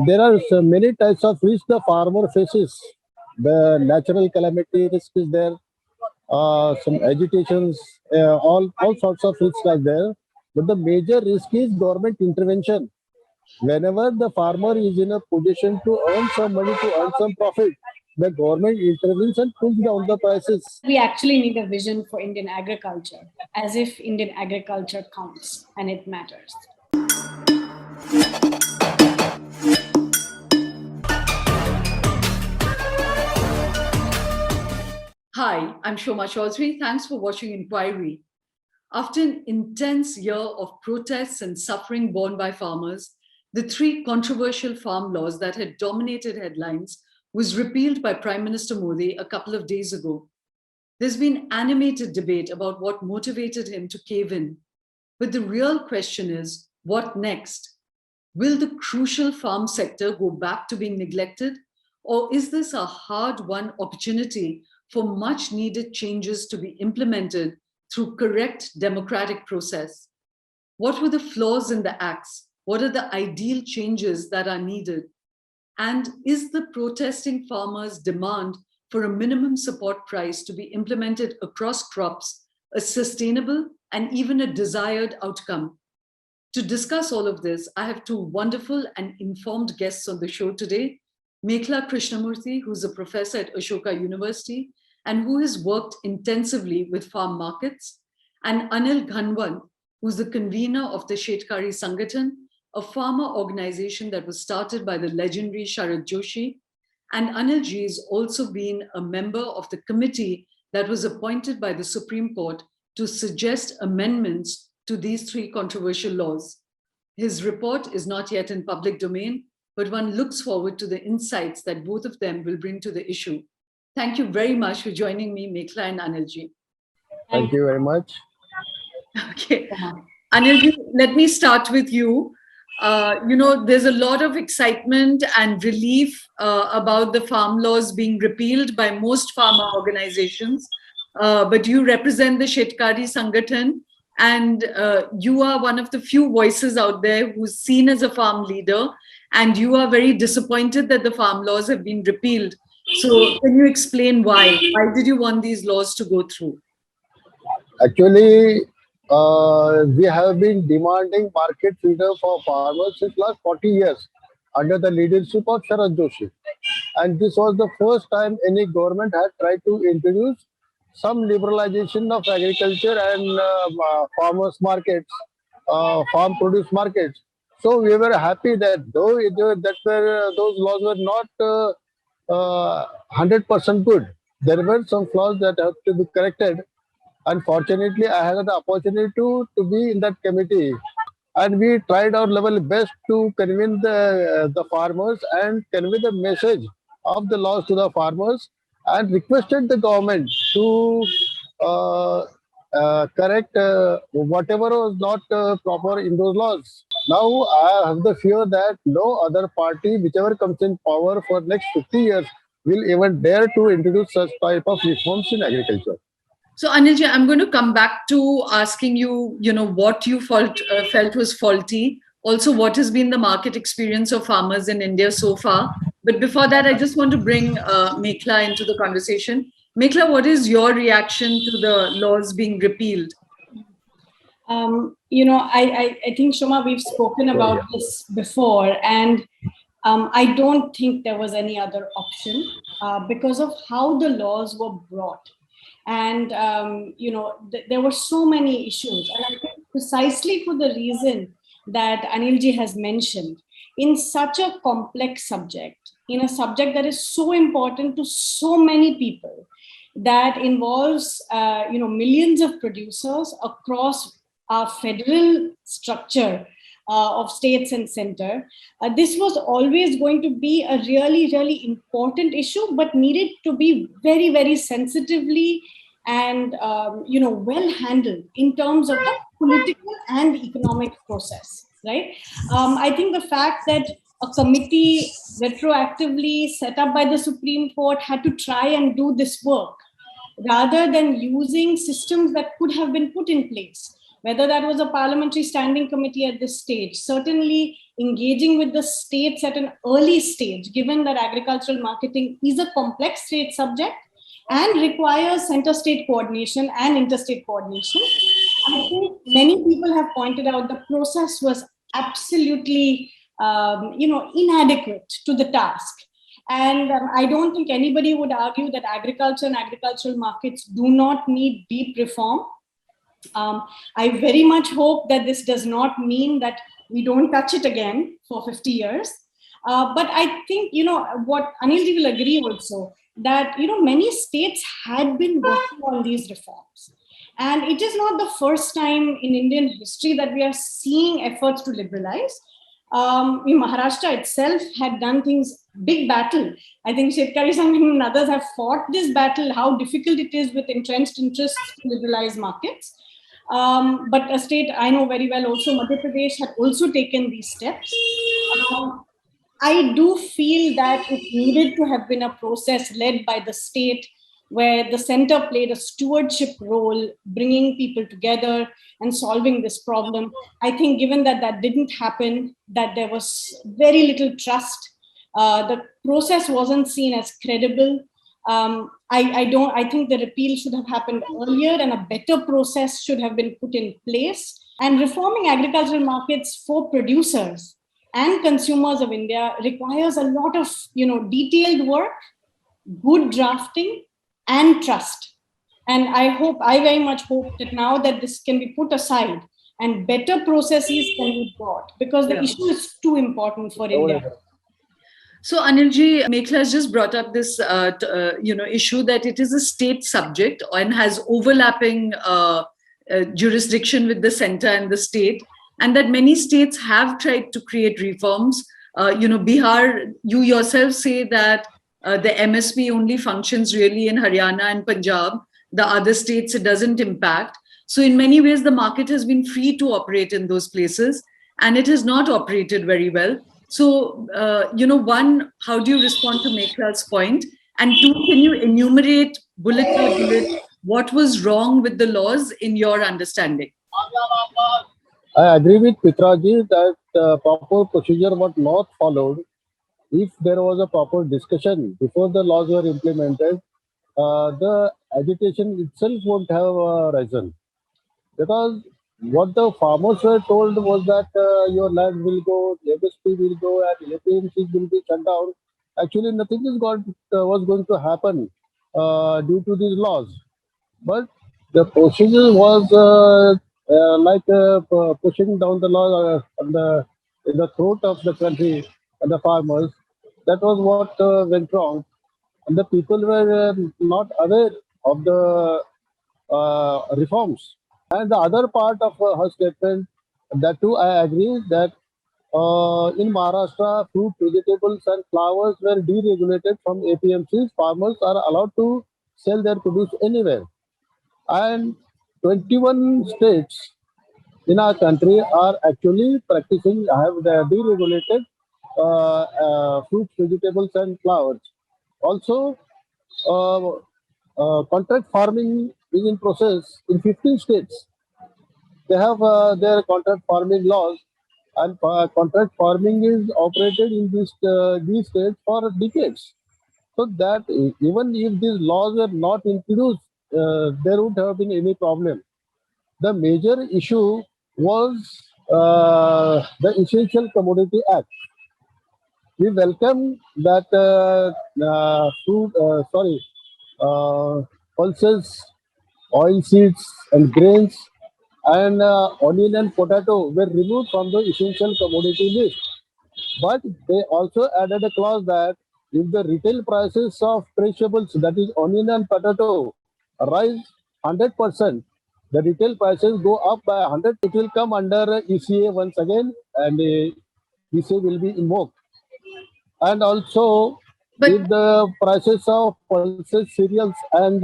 there are so many types of risk the farmer faces. The natural calamity risk is there, some agitations, all sorts of risks are there. But the major risk is government intervention. Whenever the farmer is in a position to earn some money, to earn some profit, the government intervenes and pulls down the prices. We actually need a vision for Indian agriculture, as if Indian agriculture counts and it matters. Hi, I'm Shoma Chaudhury. Thanks for watching Enquiry. After an intense year of protests and suffering borne by farmers, the three controversial farm laws that had dominated headlines was repealed by Prime Minister Modi a couple of days ago. There's been animated debate about what motivated him to cave in. But the real question is, what next? Will the crucial farm sector go back to being neglected? Or is this a hard-won opportunity for much needed changes to be implemented through correct democratic process? What were the flaws in the acts? What are the ideal changes that are needed? And is the protesting farmers' demand for a minimum support price to be implemented across crops a sustainable and even a desired outcome? To discuss all of this, I have two wonderful and informed guests on the show today. Mekhala Krishnamurthy, who's a professor at Ashoka University and who has worked intensively with farm markets, and Anil Ghanwat, who's the convener of the Shetkari Sangathan, a farmer organization that was started by the legendary Sharad Joshi. And Anil ji has also been a member of the committee that was appointed by the Supreme Court to suggest amendments to these three controversial laws. His report is not yet in public domain, but one looks forward to the insights that both of them will bring to the issue. Thank you very much for joining me, Mekhala and Anil ji. Thank you very much. Okay. Anil ji, let me start with you. There's a lot of excitement and relief about the farm laws being repealed by most farmer organizations. But you represent the Shetkari Sangathan, and you are one of the few voices out there who's seen as a farm leader, and you are very disappointed that the farm laws have been repealed. So can you explain why? Why did you want these laws to go through? Actually, we have been demanding market freedom for farmers since last 40 years under the leadership of Sharad Joshi. And this was the first time any government had tried to introduce some liberalization of agriculture and farmers markets, farm produce markets. So we were happy that those laws were not 100% good. There were some flaws that have to be corrected. Unfortunately, I had the opportunity to be in that committee, and we tried our level best to convince the farmers and convey the message of the laws to the farmers, and requested the government to correct whatever was not proper in those laws. Now I have the fear that no other party, whichever comes in power for next 50 years, will even dare to introduce such type of reforms in agriculture. So Anilji, I'm going to come back to asking you, what you felt was faulty. Also, what has been the market experience of farmers in India so far? But before that, I just want to bring Mekhala into the conversation. Mekhala, what is your reaction to the laws being repealed? I think, Shoma, we've spoken about this before, and I don't think there was any other option because of how the laws were brought. And, there were so many issues. And I think precisely for the reason that Anilji has mentioned, in such a complex subject, in a subject that is so important to so many people, that involves, millions of producers across our federal structure of states and center, this was always going to be a really, really important issue, but needed to be very, very sensitively and well handled in terms of the political and economic process, right? I think the fact that a committee retroactively set up by the Supreme Court had to try and do this work rather than using systems that could have been put in place, whether that was a parliamentary standing committee at this stage. Certainly, engaging with the states at an early stage, given that agricultural marketing is a complex state subject and requires center state coordination and interstate coordination. I think many people have pointed out the process was absolutely, inadequate to the task. And I don't think anybody would argue that agriculture and agricultural markets do not need deep reform. I very much hope that this does not mean that we don't touch it again for 50 years. But I think, what Anilji will agree also, that, many states had been working on these reforms. And it is not the first time in Indian history that we are seeing efforts to liberalize. Maharashtra itself had done things, big battle. I think Shetkari Sanghan and others have fought this battle, how difficult it is with entrenched interests to liberalize markets. But a state I know very well, also Madhya Pradesh, had also taken these steps. I do feel that it needed to have been a process led by the state, where the center played a stewardship role, bringing people together and solving this problem. I think given that that didn't happen, that there was very little trust, the process wasn't seen as credible. I think the repeal should have happened earlier and a better process should have been put in place. And reforming agricultural markets for producers and consumers of India requires a lot of, detailed work, good drafting, and trust. And I very much hope that now that this can be put aside and better processes can be brought, because the issue is too important for India. So Anilji, Mekhala has just brought up this, issue that it is a state subject and has overlapping jurisdiction with the center and the state, and that many states have tried to create reforms. Bihar, you yourself say that the MSP only functions really in Haryana and Punjab. The other states, it doesn't impact. So in many ways, the market has been free to operate in those places, and it has not operated very well. So, one, how do you respond to Mekhala's point? And two, can you enumerate bullet by bullet what was wrong with the laws in your understanding? I agree with Pitraji that proper procedure was not followed. If there was a proper discussion before the laws were implemented, the agitation itself won't have risen. Because what the farmers were told was that your land will go, MSP will go, and APMC will be shut down. Actually, nothing was going to happen due to these laws. But the procedure was pushing down the law in the throat of the country and the farmers. That was what went wrong. And the people were not aware of the reforms. And the other part of her statement, that too I agree that in Maharashtra, fruit, vegetables and flowers were deregulated from APMCs. Farmers are allowed to sell their produce anywhere. And 21 states in our country are actually practicing, have deregulated fruits, vegetables and flowers. Also, contract farming is in process in 15 states. They have their contract farming laws, and contract farming is operated in these states for decades. So that even if these laws were not introduced, there would have been any problem. The major issue was the Essential Commodity Act. We welcome that pulses, oil seeds and grains and onion and potato were removed from the essential commodity list. But they also added a clause that if the retail prices of perishables, that is onion and potato, rise 100%, the retail prices go up by 100, it will come under ECA once again, and ECA will be invoked. And also, if the prices of pulses, cereals, and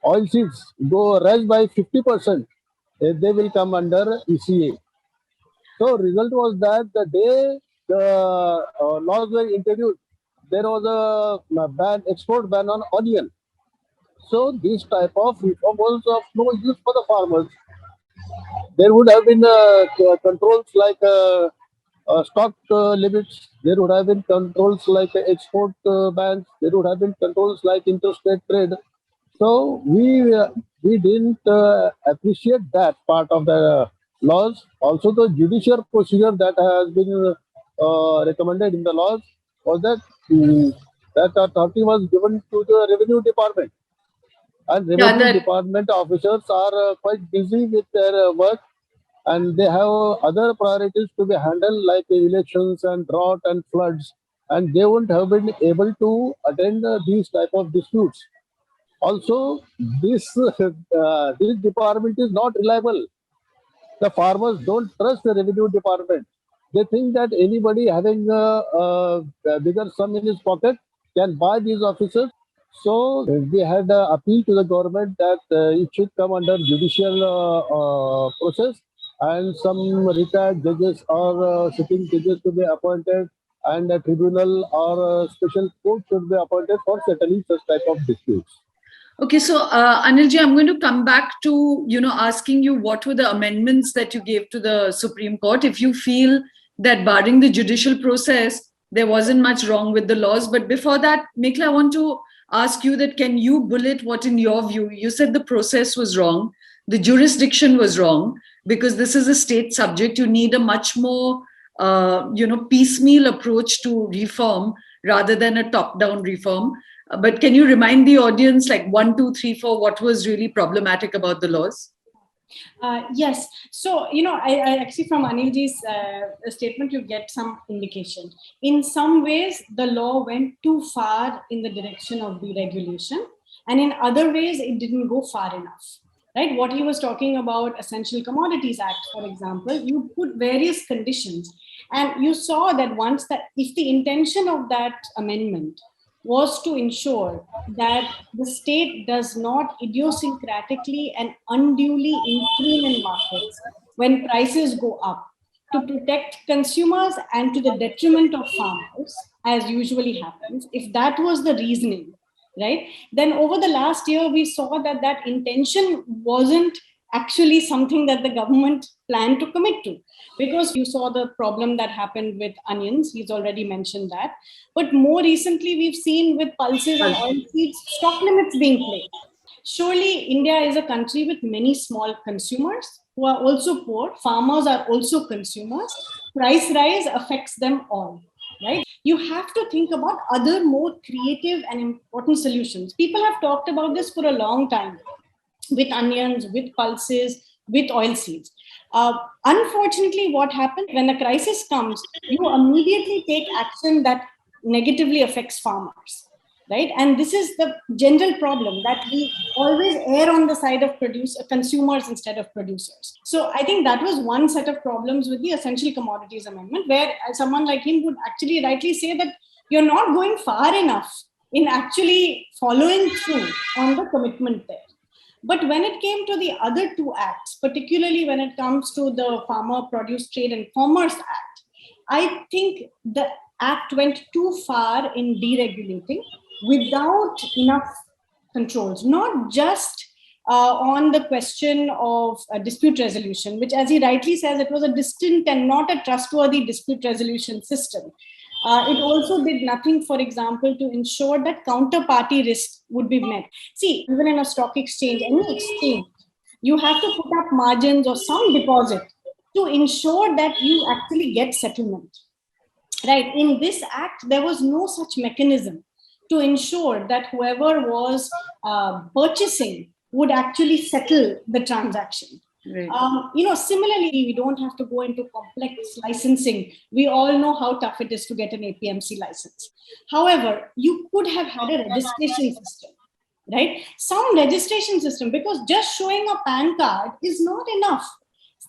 oil seeds rise by 50%, they will come under ECA. So, result was that the day the laws were introduced, there was a export ban on onion. So, this type of reform was of no use for the farmers. There would have been controls like stock limits. There would have been controls like export bans. There would have been controls like interstate trade. So we didn't appreciate that part of the laws. Also, the judicial procedure that has been recommended in the laws was that that authority was given to the revenue department, and Yeah, revenue that department officers are quite busy with their work, and they have other priorities to be handled like elections and drought and floods, and they wouldn't have been able to attend these type of disputes. Also, this department is not reliable. The farmers don't trust the revenue department. They think that anybody having a bigger sum in his pocket can buy these officers. So we had appeal to the government that it should come under judicial process, and some retired judges or sitting judges to be appointed, and a tribunal or a special court should be appointed for settling such type of disputes. Okay, so Anilji, I'm going to come back to asking you what were the amendments that you gave to the Supreme Court. If you feel that barring the judicial process, there wasn't much wrong with the laws, but before that, Mekhala, I want to ask you that can you bullet what, in your view, you said the process was wrong, the jurisdiction was wrong, because this is a state subject. You need a much more piecemeal approach to reform rather than a top-down reform. But can you remind the audience, like 1, 2, 3, 4, what was really problematic about the laws? Yes. So, I actually, from Anilji's statement, you get some indication. In some ways, the law went too far in the direction of deregulation, and in other ways, it didn't go far enough. Right? What he was talking about, Essential Commodities Act, for example, you put various conditions, and you saw that once that if the intention of that amendment was to ensure that the state does not idiosyncratically and unduly intervene in markets when prices go up to protect consumers and to the detriment of farmers, as usually happens, if that was the reasoning, right, then over the last year, we saw that that intention wasn't actually something that the government planned to commit to. Because you saw the problem that happened with onions, he's already mentioned that. But more recently, we've seen with pulses and oilseeds, stock limits being placed. Surely, India is a country with many small consumers who are also poor. Farmers are also consumers. Price rise affects them all, right? You have to think about other more creative and important solutions. People have talked about this for a long time, with onions, with pulses, with oilseeds. Unfortunately, what happens when a crisis comes, you immediately take action that negatively affects farmers, right? And this is the general problem, that we always err on the side of consumers instead of producers. So I think that was one set of problems with the Essential Commodities Amendment, where someone like him would actually rightly say that you're not going far enough in actually following through on the commitment there. But when it came to the other two acts, particularly when it comes to the Farmer Produce Trade and Commerce Act, I think the act went too far in deregulating without enough controls, not just on the question of dispute resolution, which, as he rightly says, it was a distant and not a trustworthy dispute resolution system. It also did nothing, for example, to ensure that counterparty risk would be met. See, even in a stock exchange, any exchange, you have to put up margins or some deposit to ensure that you actually get settlement. Right? In this act, there was no such mechanism to ensure that whoever was purchasing would actually settle the transaction. Right. Similarly, we don't have to go into complex licensing. We all know how tough it is to get an APMC license. However, you could have had a registration system, right? Some registration system, because just showing a PAN card is not enough.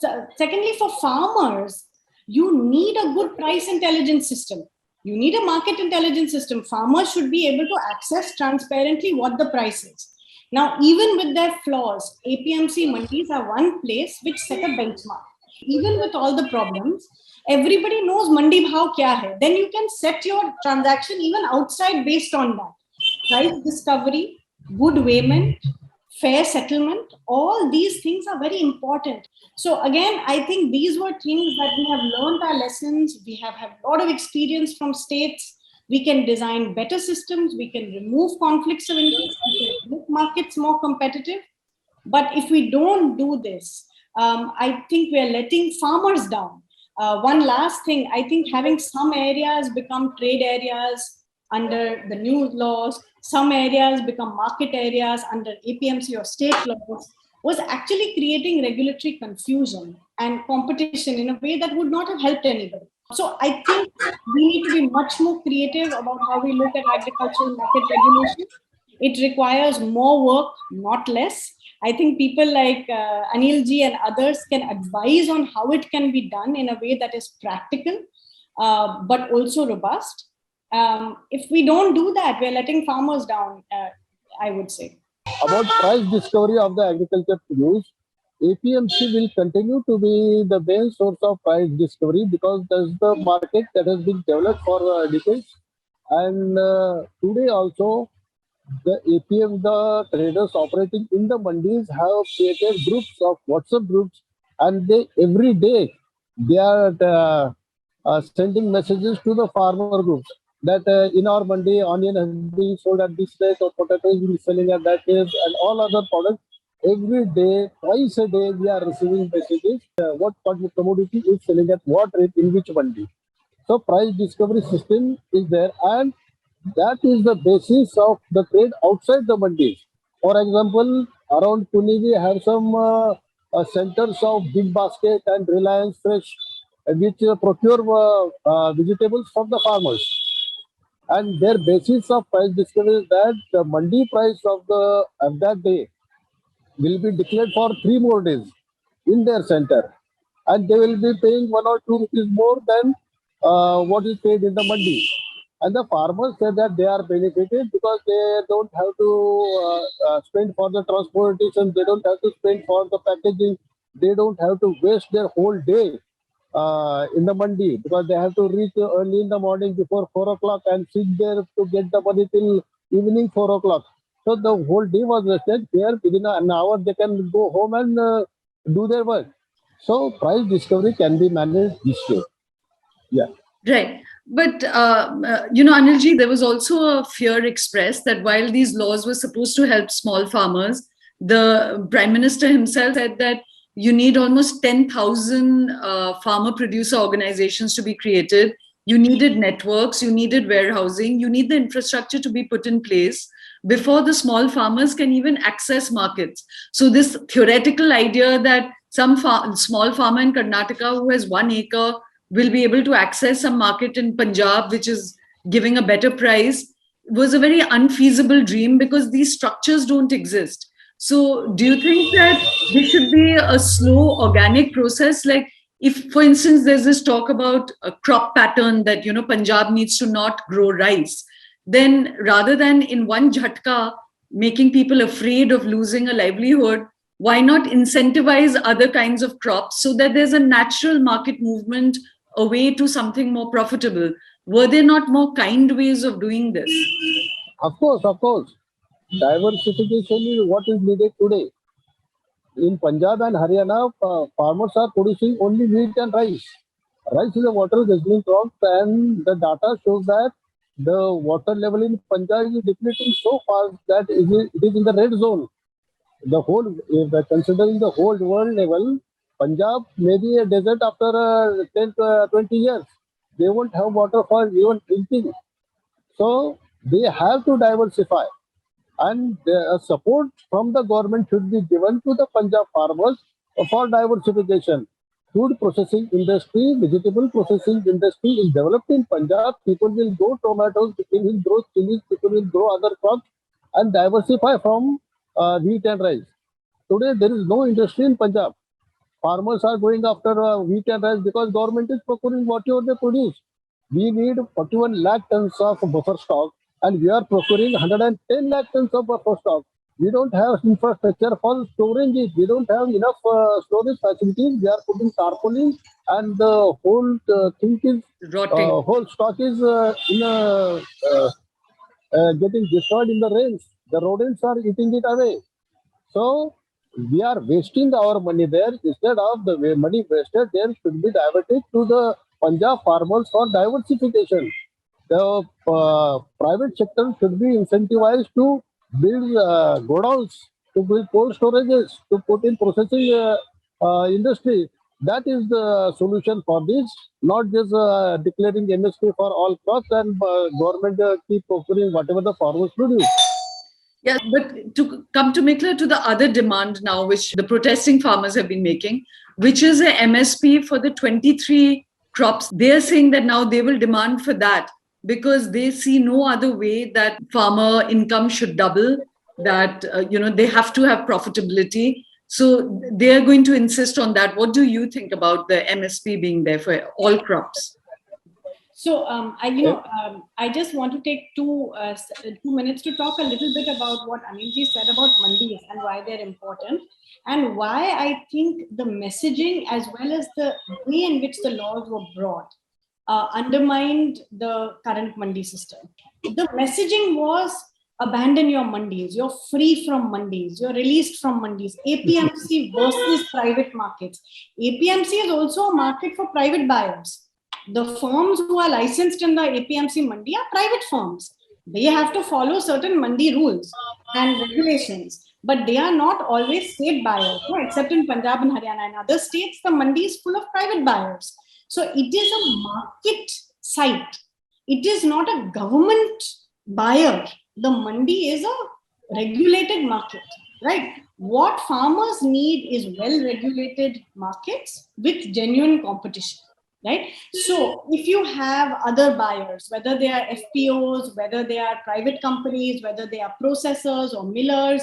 So, secondly, for farmers, you need a good price intelligence system. You need a market intelligence system. Farmers should be able to access transparently what the price is. Now, even with their flaws, APMC mandis are one place which set a benchmark. Even with all the problems, everybody knows mandi bhav kya hai. Then you can set your transaction even outside based on that. Price discovery, good weighment, fair settlement. All these things are very important. So again, I think these were things that we have learned our lessons. We have had a lot of experience from states. We can design better systems. We can remove conflicts of interest. We can make markets more competitive. But if we don't do this, I think we are letting farmers down. One last thing, I think having some areas become trade areas under the new laws, some areas become market areas under APMC or state laws, was actually creating regulatory confusion and competition in a way that would not have helped anybody. So I think we need to be much more creative about how we look at agricultural market regulation. It requires more work, not less. I think people like Anil ji and others can advise on how it can be done in a way that is practical, but also robust. If we don't do that, we're letting farmers down, I would say. About price discovery of the agriculture produce, APMC will continue to be the main source of price discovery because that's the market that has been developed for decades. And today also, the APM, the traders operating in the mandis have created groups of WhatsApp groups, and they every day they are sending messages to the farmer groups that in our mandi onion has been sold at this rate or potato is being selling at that rate and all other products. Every day, twice a day, we are receiving messages what commodity is selling at what rate in which mandi. So price discovery system is there, and that is the basis of the trade outside the mandis. For example, around Pune we have some centers of Big Basket and Reliance Fresh, which procure vegetables from the farmers. And their basis of price discovery is that the mandi price of that day will be declared for 3 more days in their center, and they will be paying 1 or 2 rupees more than what is paid in the mandi. And the farmers say that they are benefited because they don't have to spend for the transportation, they don't have to spend for the packaging, they don't have to waste their whole day in the mandi because they have to reach early in the morning before 4 o'clock and sit there to get the money till evening 4 o'clock. So the whole day was wasted. Here within an hour they can go home and do their work. So price discovery can be managed this way. Yeah. Right. But, Anilji, there was also a fear expressed that while these laws were supposed to help small farmers, the Prime Minister himself said that you need almost 10,000 farmer producer organizations to be created. You needed networks, you needed warehousing, you need the infrastructure to be put in place before the small farmers can even access markets. So this theoretical idea that some small farmer in Karnataka who has 1 acre will be able to access some market in Punjab, which is giving a better price, was a very unfeasible dream because these structures don't exist. So do you think that this should be a slow, organic process? Like if, for instance, there's this talk about a crop pattern that, Punjab needs to not grow rice, then rather than in one jhatka making people afraid of losing a livelihood, why not incentivize other kinds of crops so that there's a natural market movement away to something more profitable? Were there not more kind ways of doing this? Of course. Diversification is what is needed today. In Punjab and Haryana, farmers are producing only wheat and rice. Rice is a water guzzling crop, and the data shows that the water level in Punjab is depleting so fast that it is in the red zone. The whole, considering the whole world level, Punjab may be a desert after 10 to 20 years. They won't have water for even drinking. So they have to diversify, and support from the government should be given to the Punjab farmers for diversification. Food processing industry, vegetable processing industry is developed in Punjab. People will grow tomatoes, people will grow chilies, people will grow other crops and diversify from wheat and rice. Today there is no industry in Punjab. Farmers are going after wheat and rice because government is procuring whatever they produce. We need 41 lakh tons of buffer stock, and we are procuring 110 lakh tons of buffer stock. We don't have infrastructure for storing it. We don't have enough storage facilities. We are putting tarpaulin, and the whole thing is rotting. Whole stock is getting destroyed in the rains. The rodents are eating it away. So we are wasting our money there. Instead of the money wasted, there should be diverted to the Punjab farmers for diversification. The private sector should be incentivized to build godowns, to build cold storages, to put in processing industry. That is the solution for this, not just declaring MSP for all crops and government keep offering whatever the farmers produce. Yeah, but to come to Mikla, to the other demand now, which the protesting farmers have been making, which is a MSP for the 23 crops. They're saying that now they will demand for that because they see no other way that farmer income should double, that, they have to have profitability. So they're going to insist on that. What do you think about the MSP being there for all crops? So, I just want to take 2 minutes to talk a little bit about what Anilji said about mandis and why they're important, and why I think the messaging as well as the way in which the laws were brought undermined the current mandi system. The messaging was abandon your mandis, you're free from mandis, you're released from mandis. APMC versus private markets. APMC is also a market for private buyers. The firms who are licensed in the APMC mandi are private firms. They have to follow certain mandi rules and regulations, but they are not always state buyers, no, except in Punjab and Haryana. In other states, the mandi is full of private buyers. So it is a market site. It is not a government buyer. The mandi is a regulated market, right? What farmers need is well-regulated markets with genuine competition. Right. So if you have other buyers, whether they are FPOs, whether they are private companies, whether they are processors or millers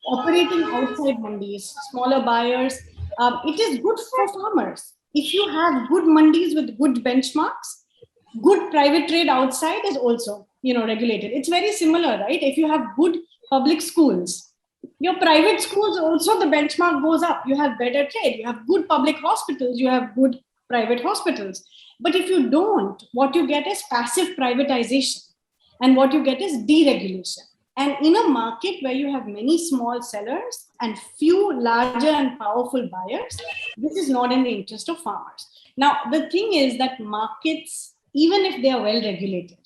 operating outside mandis, smaller buyers, it is good for farmers. If you have good mandis with good benchmarks, good private trade outside is also, regulated. It's very similar, right? If you have good public schools, your private schools also the benchmark goes up. You have better trade. You have good public hospitals. You have good private hospitals. But if you don't, what you get is passive privatization, and what you get is deregulation. And in a market where you have many small sellers and few larger and powerful buyers, this is not in the interest of farmers. Now, the thing is that markets, even if they are well regulated,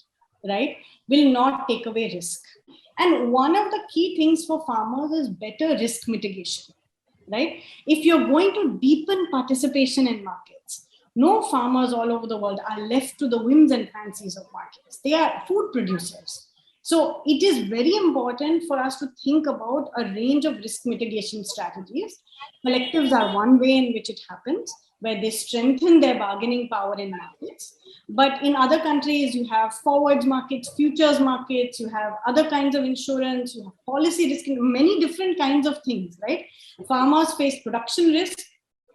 right, will not take away risk. And one of the key things for farmers is better risk mitigation, right? If you're going to deepen participation in markets, no farmers all over the world are left to the whims and fancies of markets. They are food producers. So it is very important for us to think about a range of risk mitigation strategies. Collectives are one way in which it happens, where they strengthen their bargaining power in markets. But in other countries, you have forwards markets, futures markets, you have other kinds of insurance, you have policy risk, many different kinds of things, right? Farmers face production risk,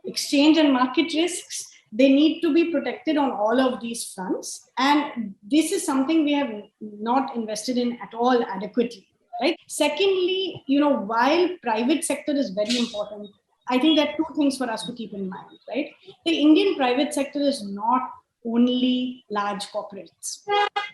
exchange and market risks. They need to be protected on all of these fronts. And this is something we have not invested in at all adequately, right? Secondly, while private sector is very important, I think there are two things for us to keep in mind, right? The Indian private sector is not only large corporates,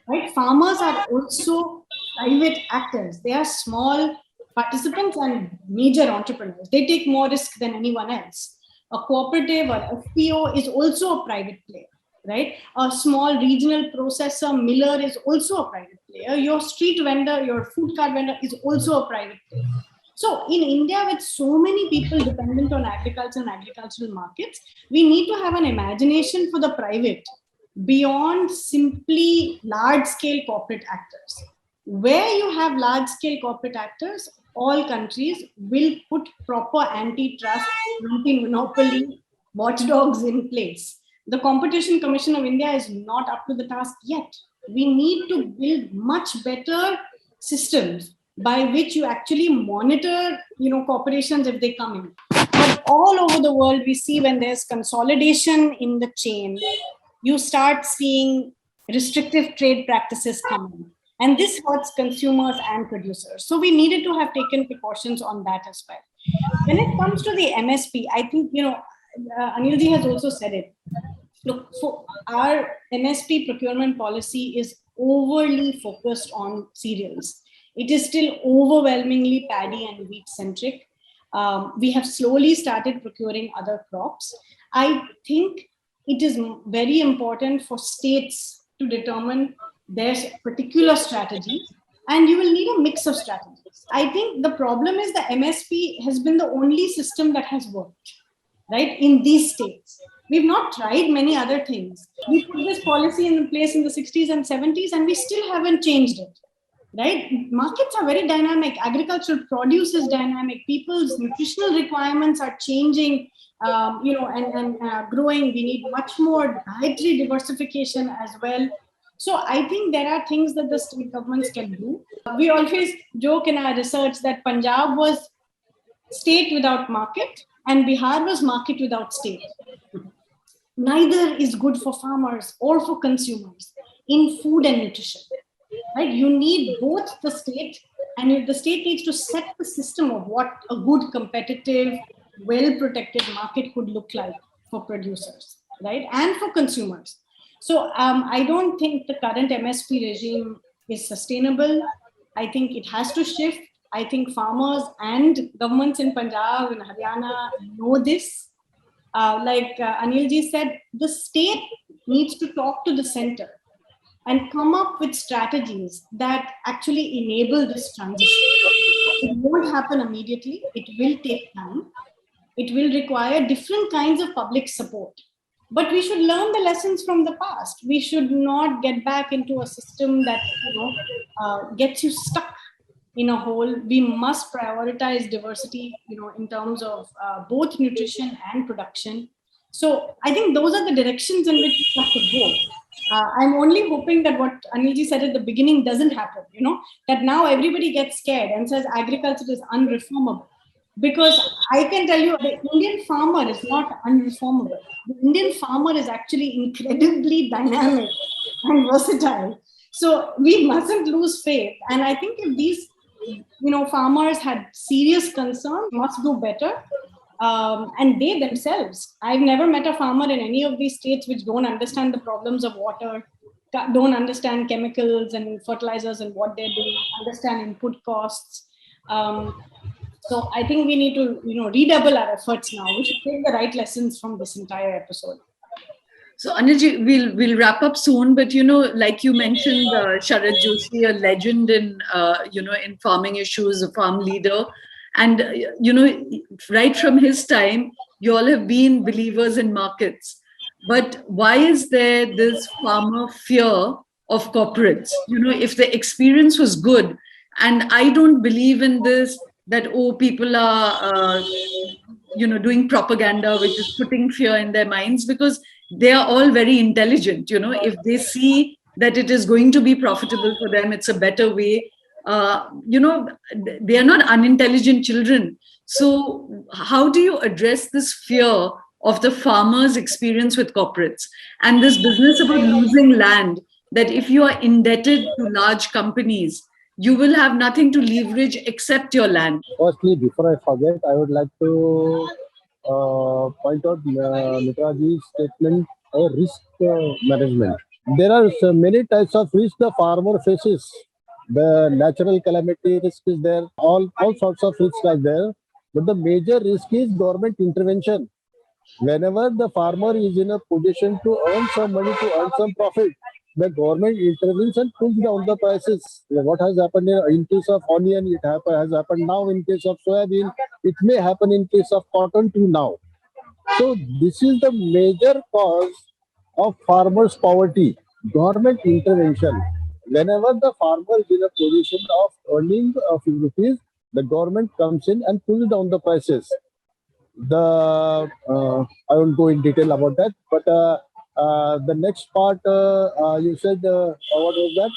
right? Farmers are also private actors. They are small participants and major entrepreneurs. They take more risk than anyone else. A cooperative or FPO is also a private player, right? A small regional processor, miller is also a private player. Your street vendor, your food cart vendor is also a private player. So in India, with so many people dependent on agriculture and agricultural markets, we need to have an imagination for the private beyond simply large-scale corporate actors. Where you have large-scale corporate actors, all countries will put proper antitrust, anti-monopoly watchdogs in place. The Competition Commission of India is not up to the task yet. We need to build much better systems by which you actually monitor, corporations if they come in. But all over the world, we see when there's consolidation in the chain, you start seeing restrictive trade practices coming. And this hurts consumers and producers. So we needed to have taken precautions on that as well. When it comes to the MSP, I think, Anilji has also said it. Look, for our MSP procurement policy is overly focused on cereals. It is still overwhelmingly paddy and wheat centric. We have slowly started procuring other crops. I think it is very important for states to determine their particular strategy, and you will need a mix of strategies. I think the problem is the MSP has been the only system that has worked, right, in these states. We've not tried many other things. We put this policy in place in the 60s and 70s, and we still haven't changed it, right? Markets are very dynamic. Agricultural produce is dynamic. People's nutritional requirements are changing, and growing. We need much more dietary diversification as well. So I think there are things that the state governments can do. We always joke in our research that Punjab was state without market and Bihar was market without state. Neither is good for farmers or for consumers in food and nutrition, right? You need both the state, and the state needs to set the system of what a good, competitive, well-protected market could look like for producers, right? And for consumers. So I don't think the current MSP regime is sustainable. I think it has to shift. I think farmers and governments in Punjab and Haryana know this. Like Anilji said, the state needs to talk to the center and come up with strategies that actually enable this transition. It won't happen immediately. It will take time. It will require different kinds of public support. But we should learn the lessons from the past. We should not get back into a system that gets you stuck in a hole. We must prioritize diversity, in terms of both nutrition and production. So I think those are the directions in which we have to go. I'm only hoping that what Anilji said at the beginning doesn't happen, that now everybody gets scared and says agriculture is unreformable. Because I can tell you, the Indian farmer is not unreformable. The Indian farmer is actually incredibly dynamic and versatile. So we mustn't lose faith. And I think if these, farmers had serious concerns, must do better. And they themselves, I've never met a farmer in any of these states which don't understand the problems of water, don't understand chemicals and fertilizers and what they're doing, understand input costs. So I think we need to, redouble our efforts now. We should take the right lessons from this entire episode. So Anilji, we'll wrap up soon, but like you mentioned, Sharad Joshi, a legend in in farming issues, a farm leader, and right from his time, you all have been believers in markets. But why is there this farmer fear of corporates? If the experience was good, and I don't believe in this, that people are doing propaganda which is putting fear in their minds, because they are all very intelligent. If they see that it is going to be profitable for them, it's a better way. They are not unintelligent children. So how do you address this fear of the farmer's experience with corporates and this business about losing land, that if you are indebted to large companies, you will have nothing to leverage except your land? Firstly, before I forget, I would like to point out Mitraji's statement about risk management. There are so many types of risk the farmer faces. The natural calamity risk is there, all sorts of risks are there. But the major risk is government intervention. Whenever the farmer is in a position to earn some money, to earn some profit, the government intervenes and pulls down the prices. What has happened in case of onion, it has happened now in case of soybean, it may happen in case of cotton too now. So this is the major cause of farmers' poverty, government intervention. Whenever the farmer is in a position of earning a few rupees, the government comes in and pulls down the prices. I won't go in detail about that, but the next part you said, what was that?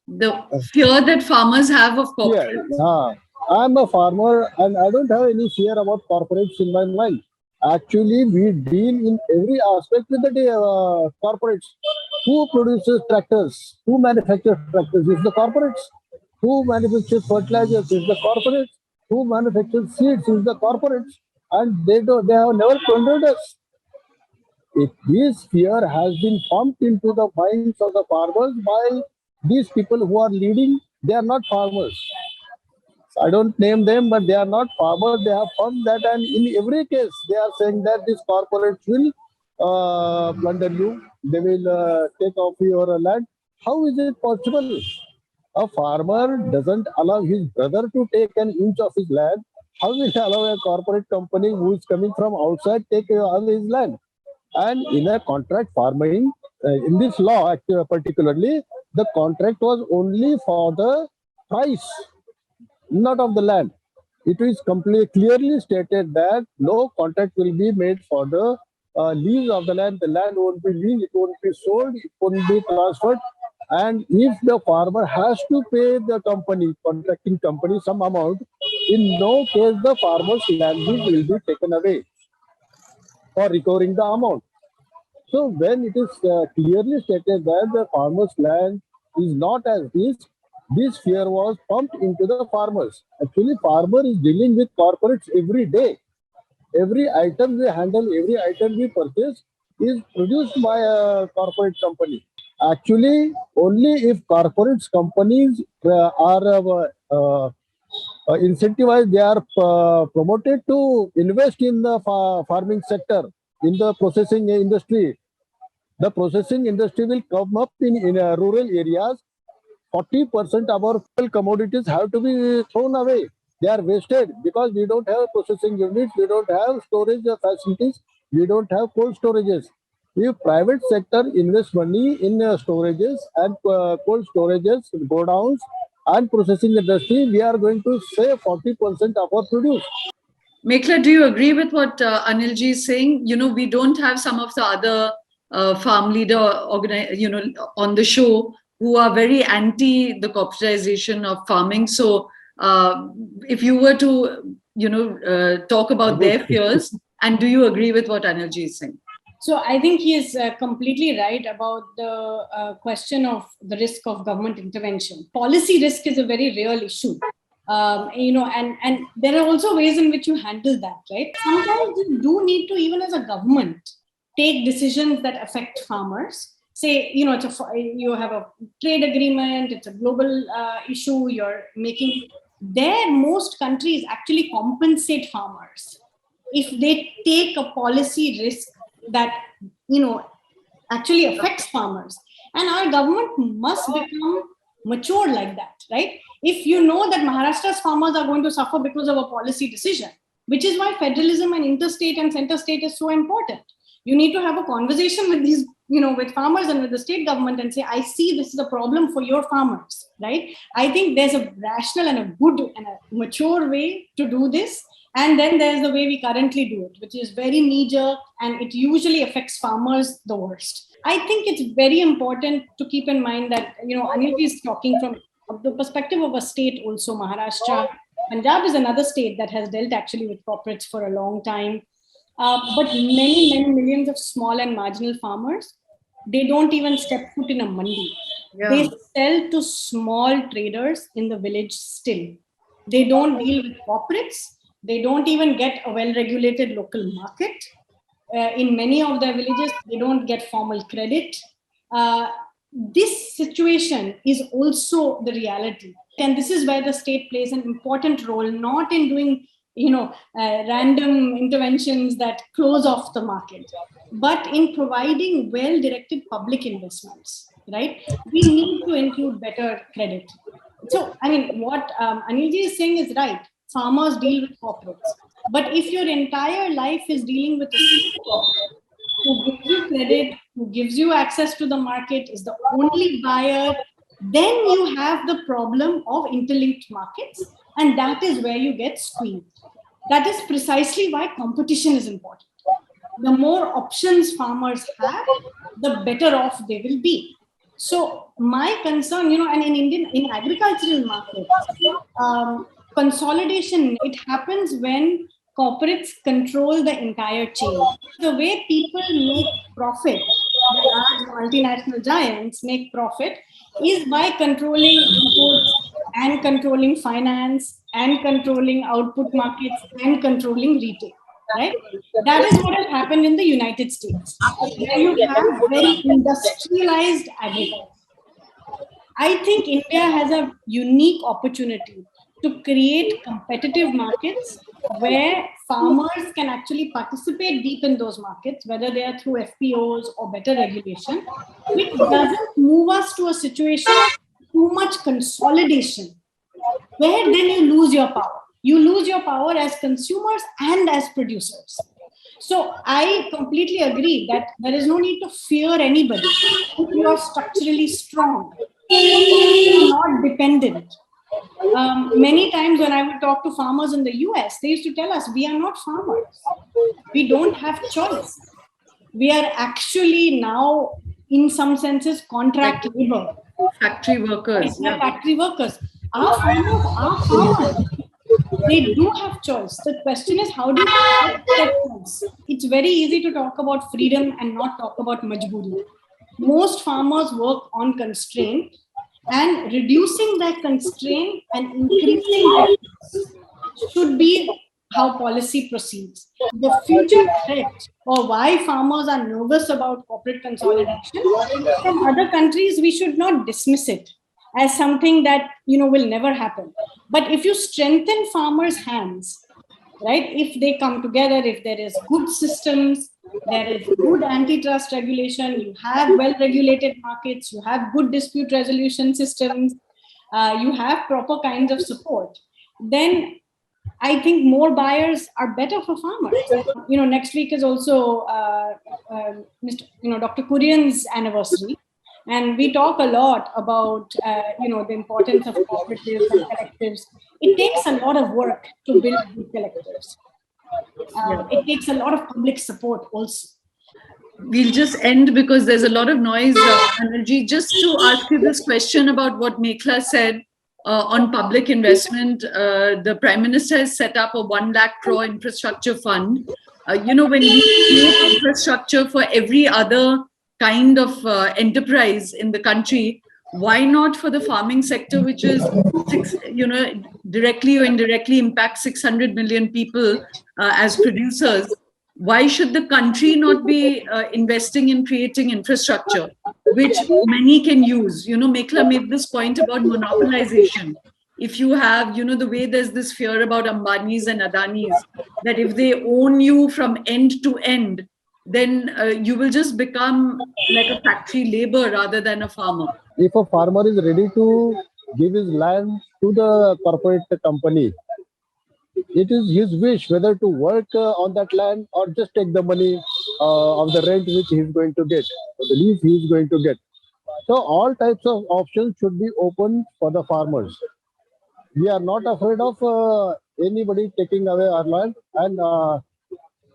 The fear that farmers have of corporates. Yeah. I'm a farmer and I don't have any fear about corporates in my mind. Actually, we deal in every aspect with the corporates. Who produces tractors? Who manufactures tractors? It's the corporates. Who manufactures fertilizers? It's the corporates. Who manufactures seeds? It's the corporates. And they have never plundered us. If this fear has been pumped into the minds of the farmers by these people who are leading, they are not farmers. I don't name them, but they are not farmers. They have farmed that, and in every case, they are saying that these corporates will plunder you. They will take off your land. How is it possible? A farmer doesn't allow his brother to take an inch of his land. How will he allow a corporate company who is coming from outside take away his land? And in a contract farming, in this law particularly, the contract was only for the price, not of the land. It is completely clearly stated that no contract will be made for the lease of the land. The land won't be leased, it won't be sold, it won't be transferred. And if the farmer has to pay the company, contracting company, some amount, in no case the farmer's land lease will be taken away for recovering the amount. So when it is clearly stated that the farmer's land is not as this fear was pumped into the farmers. Actually, farmer is dealing with corporates every day. Every item we handle, every item we purchase is produced by a corporate company. Actually, only if corporates companies are incentivized, they are promoted to invest in the farming sector, in the processing industry. The processing industry will come up in rural areas. 40% of our commodities have to be thrown away. They are wasted because we don't have processing units, we don't have storage facilities, we don't have cold storages. If private sector invests money in storages and cold storages, godowns and processing industry, we are going to save 40% of our produce. Mekhala, do you agree with what Anilji is saying? We don't have some of the other farm leader on the show who are very anti the corporatization of farming. So if you were to, talk about their fears, and do you agree with what Anilji is saying? So I think he is completely right about the question of the risk of government intervention. Policy risk is a very real issue. And there are also ways in which you handle that, right? Sometimes you do need to, even as a government, take decisions that affect farmers. Say, you have a trade agreement, it's a global issue, you're making. There, most countries actually compensate farmers if they take a policy risk that, actually affects farmers. And our government must become mature like that, right? If you know that Maharashtra's farmers are going to suffer because of a policy decision, which is why federalism and interstate and center state is so important. You need to have a conversation with these, with farmers and with the state government and say, I see this is a problem for your farmers, right? I think there's a rational and a good and a mature way to do this. And then there's the way we currently do it, which is very knee-jerk, and it usually affects farmers the worst. I think it's very important to keep in mind that, Anil is talking from the perspective of a state also, Maharashtra. Punjab is another state that has dealt actually with corporates for a long time. But many, many millions of small and marginal farmers, they don't even step foot in a mandi. Yeah. They sell to small traders in the village still. They don't deal with corporates. They don't even get a well-regulated local market. In many of their villages, they don't get formal credit. This situation is also the reality. And this is where the state plays an important role, not in doing random interventions that close off the market, but in providing well-directed public investments, right? We need to include better credit. So, what Anilji is saying is right. Farmers deal with corporates. But if your entire life is dealing with a corporate who gives you credit, who gives you access to the market, is the only buyer, then you have the problem of interlinked markets, and that is where you get squeezed. That is precisely why competition is important. The more options farmers have, the better off they will be. So my concern, and in agricultural markets, consolidation, it happens when corporates control the entire chain. The way people make profit, the large multinational giants make profit, is by controlling imports and controlling finance and controlling output markets and controlling retail, right? That is what has happened in the United States, where you have very industrialized agriculture. I think India has a unique opportunity to create competitive markets where farmers can actually participate deep in those markets, whether they are through FPOs or better regulation, which doesn't move us to a situation of too much consolidation, where then you lose your power. You lose your power as consumers and as producers. So I completely agree that there is no need to fear anybody if you are structurally strong, if you are not dependent. Many times when I would talk to farmers in the US, they used to tell us, we are not farmers. We don't have choice. We are actually now, in some senses, contract labor. Factory workers. Yeah. Factory workers. Our farmers are farmers. They do have choice. The question is, how do you protect that choice? It's very easy to talk about freedom and not talk about majburi. Most farmers work on constraint, and reducing that constraint and increasing that should be how policy proceeds. The future threat, or why farmers are nervous about corporate consolidation from other countries, we should not dismiss it as something that will never happen. But if you strengthen farmers' hands, right, if they come together, if there is good systems, there is good antitrust regulation, you have well-regulated markets, you have good dispute resolution systems, you have proper kinds of support, then I think more buyers are better for farmers. Next week is also Dr. Kurian's anniversary. And we talk a lot about, the importance of cooperatives and collectives. It takes a lot of work to build good collectives. It takes a lot of public support also. We'll just end because there's a lot of noise, Anilji. Just to ask you this question about what Mekhala said on public investment. The Prime Minister has set up a 1 lakh crore infrastructure fund. When we create infrastructure for every other kind of enterprise in the country, why not for the farming sector, which is directly or indirectly impacts 600 million people as producers? Why should the country not be investing in creating infrastructure which many can use? Mekhala made this point about monopolization. If you have, the way there's this fear about Ambanis and Adanis, that if they own you from end to end, then you will just become like a factory labor rather than a farmer. If a farmer is ready to give his land to the corporate company, it is his wish whether to work on that land or just take the money of the rent which he is going to get, or the lease he is going to get. So all types of options should be open for the farmers. We are not afraid of anybody taking away our land, and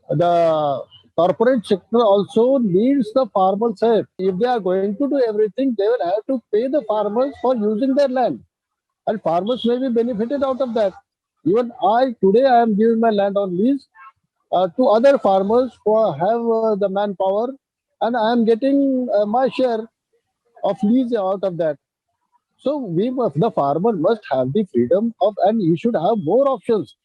the corporate sector also needs the farmers' help. If they are going to do everything, they will have to pay the farmers for using their land, and farmers may be benefited out of that. Even today I am giving my land on lease to other farmers who have the manpower, and I am getting my share of lease out of that. So the farmer must have the freedom of, and he should have more options.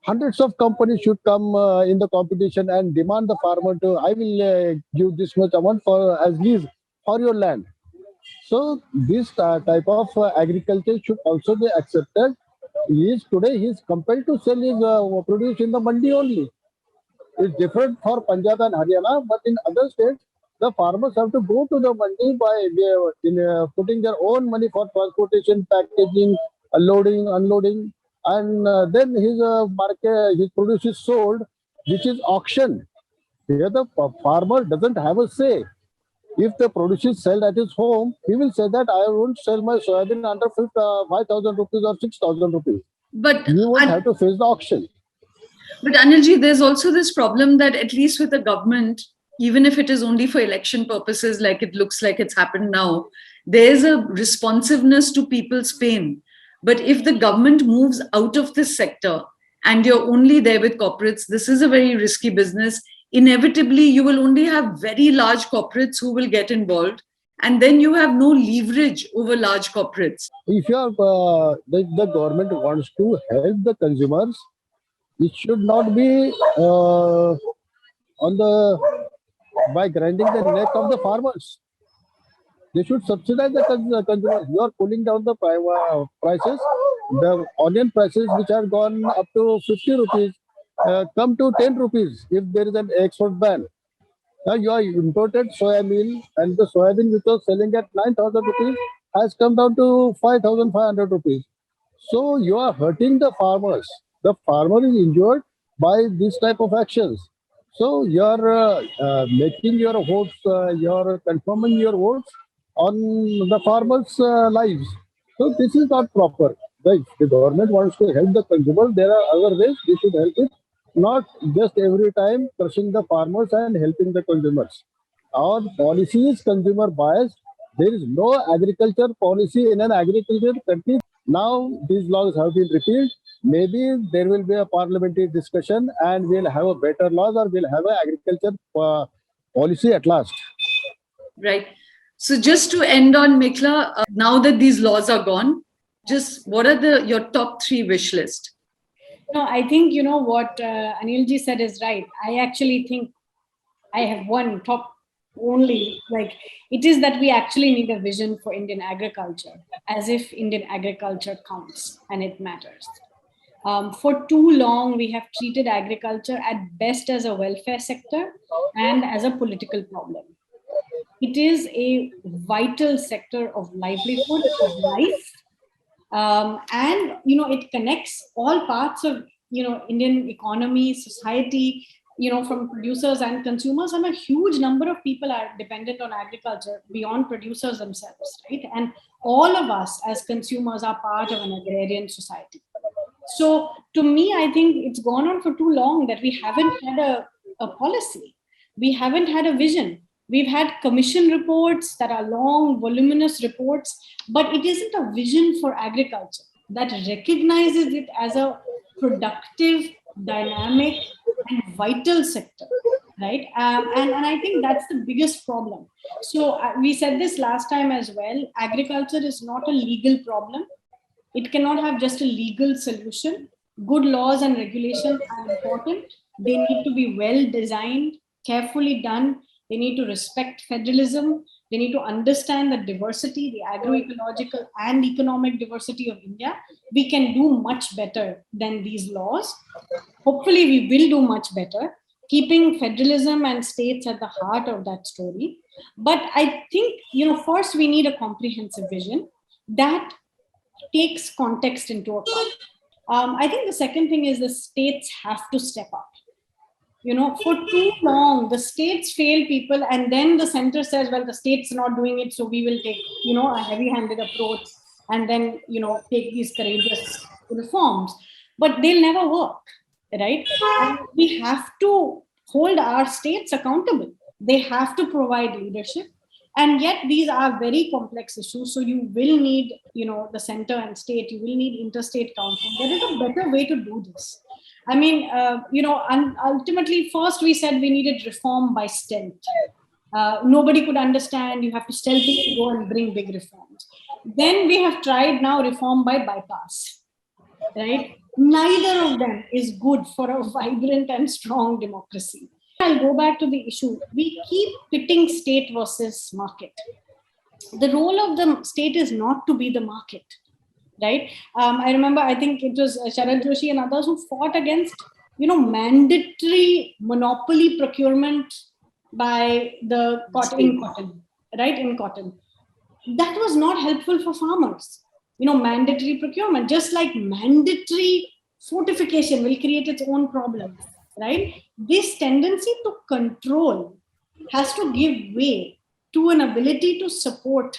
Hundreds of companies should come in the competition and demand the farmer to, I will give this much amount for as lease for your land. So this type of agriculture should also be accepted. Today he is compelled to sell his produce in the mandi only. It's different for Punjab and Haryana, but in other states, the farmers have to go to the mandi by putting their own money for transportation, packaging, loading, unloading, and then his produce is sold, which is auction. Here the farmer doesn't have a say. If the produce is sold at his home, he will say that I won't sell my soybean under 5,000 rupees or 6,000 rupees. But you won't have to face the auction. But Anilji, there's also this problem that at least with the government, even if it is only for election purposes, like it looks like it's happened now, there's a responsiveness to people's pain. But if the government moves out of this sector and you're only there with corporates, this is a very risky business. Inevitably, you will only have very large corporates who will get involved. And then you have no leverage over large corporates. If you are, the government wants to help the consumers, it should not be by grinding the neck of the farmers. They should subsidize the consumers. You are pulling down the prices. the onion prices which are gone up to 50 rupees come to 10 rupees if there is an export ban. Now you are imported soya meal and the soybean which was selling at 9,000 rupees has come down to 5,500 rupees. So you are hurting the farmers. The farmer is injured by this type of actions. So you are making your votes, you are confirming your votes on the farmers' lives. So this is not proper. Right? The government wants to help the consumer. There are other ways we should help it, not just every time crushing the farmers and helping the consumers. Our policy is consumer biased. There is no agriculture policy in an agriculture country. Now these laws have been repealed. Maybe there will be a parliamentary discussion and we'll have a better laws or we'll have an agriculture policy at last. Right. So just to end on, Mekhala, now that these laws are gone, just what are your top 3 wish list? No, I think, what Anilji said is right. I actually think I have one top only, like it is that we actually need a vision for Indian agriculture, as if Indian agriculture counts and it matters. For too long, we have treated agriculture at best as a welfare sector and as a political problem. It is a vital sector of livelihood, of life. And it connects all parts of Indian economy, society, from producers and consumers, and a huge number of people are dependent on agriculture beyond producers themselves, right? And all of us as consumers are part of an agrarian society. So to me, I think it's gone on for too long that we haven't had a policy. We haven't had a vision. We've had commission reports that are long, voluminous reports, but it isn't a vision for agriculture that recognizes it as a productive, dynamic, and vital sector, right? And I think that's the biggest problem. So we said this last time as well, agriculture is not a legal problem. It cannot have just a legal solution. Good laws and regulations are important. They need to be well designed, carefully done. They need to respect federalism. They need to understand the diversity, the agroecological and economic diversity of India. We can do much better than these laws. Hopefully, we will do much better, keeping federalism and states at the heart of that story. But I think, first we need a comprehensive vision that takes context into account. I think the second thing is the states have to step up. For too long, the states fail people, and then the center says, well, the state's not doing it, so we will take, a heavy-handed approach and then, take these courageous reforms. But they'll never work, right? And we have to hold our states accountable. They have to provide leadership. And yet these are very complex issues. So you will need, the center and state, you will need interstate council. There is a better way to do this. I mean, and ultimately, first we said we needed reform by stealth. Nobody could understand. You have to stealthily go and bring big reforms. Then we have tried now reform by bypass, right? Neither of them is good for a vibrant and strong democracy. I'll go back to the issue. We keep pitting state versus market. The role of the state is not to be the market. Right? I remember, I think it was Sharad Joshi and others who fought against, mandatory monopoly procurement by the cotton, right? In cotton. That was not helpful for farmers. Mandatory procurement, just like mandatory fortification will create its own problems, right? This tendency to control has to give way to an ability to support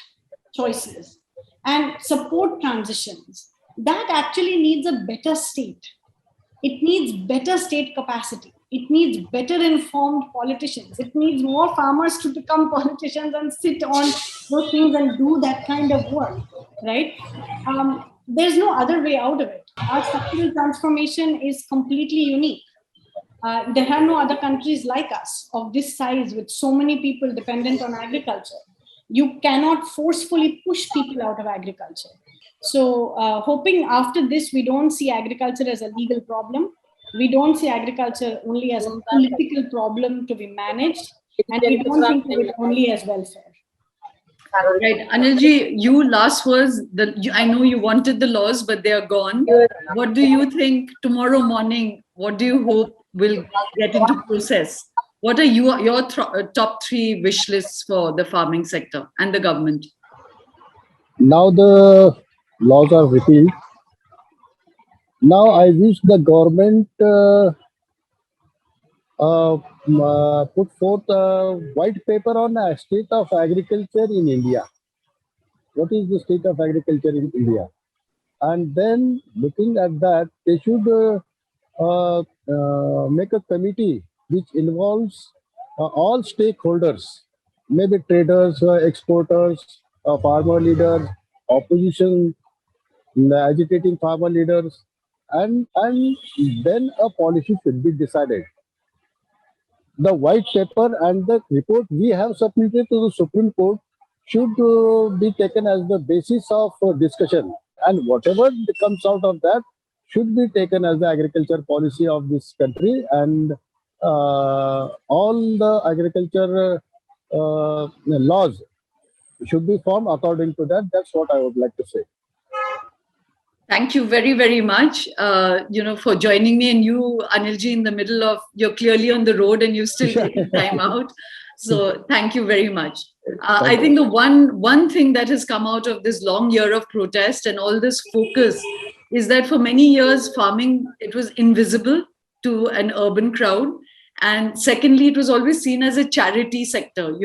choices and support transitions. That actually needs a better state. It needs better state capacity. It needs better informed politicians. It needs more farmers to become politicians and sit on those things and do that kind of work, right? There's no other way out of it. Our structural transformation is completely unique. There are no other countries like us of this size with so many people dependent on agriculture. You cannot forcefully push people out of agriculture. So hoping after this, we don't see agriculture as a legal problem. We don't see agriculture only as a political problem to be managed. And we don't think of it only as welfare. Right, Anilji, you last words. I know you wanted the laws, but they are gone. What do you think tomorrow morning? What do you hope will get into process? What are your top three wish lists for the farming sector and the government? Now the laws are repealed. Now I wish the government put forth a white paper on the state of agriculture in India. What is the state of agriculture in India? And then looking at that, they should make a committee which involves all stakeholders, maybe traders, exporters, farmer leaders, opposition, the agitating farmer leaders, and then a policy should be decided. The white paper and the report we have submitted to the Supreme Court should be taken as the basis of discussion, and whatever comes out of that should be taken as the agriculture policy of this country, and all the agriculture laws should be formed according to that. That's what I would like to say. Thank you very, very much, for joining me, and you, Anilji, in the middle of, you're clearly on the road and you still taking time out. So thank you very much. I think the one thing that has come out of this long year of protest and all this focus is that for many years, farming, it was invisible to an urban crowd. And secondly, it was always seen as a charity sector.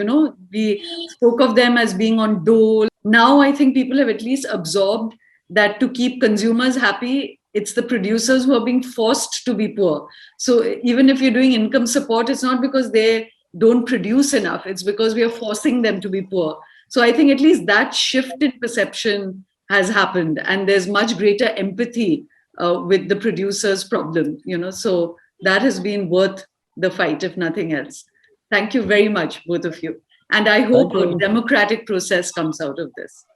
We spoke of them as being on dole. Now I think people have at least absorbed that to keep consumers happy, it's the producers who are being forced to be poor. So even if you're doing income support, it's not because they don't produce enough, it's because we are forcing them to be poor. So I think at least that shift in perception has happened, and there's much greater empathy with the producer's problem, so that has been worth the fight, if nothing else. Thank you very much, both of you. And I hope a democratic process comes out of this.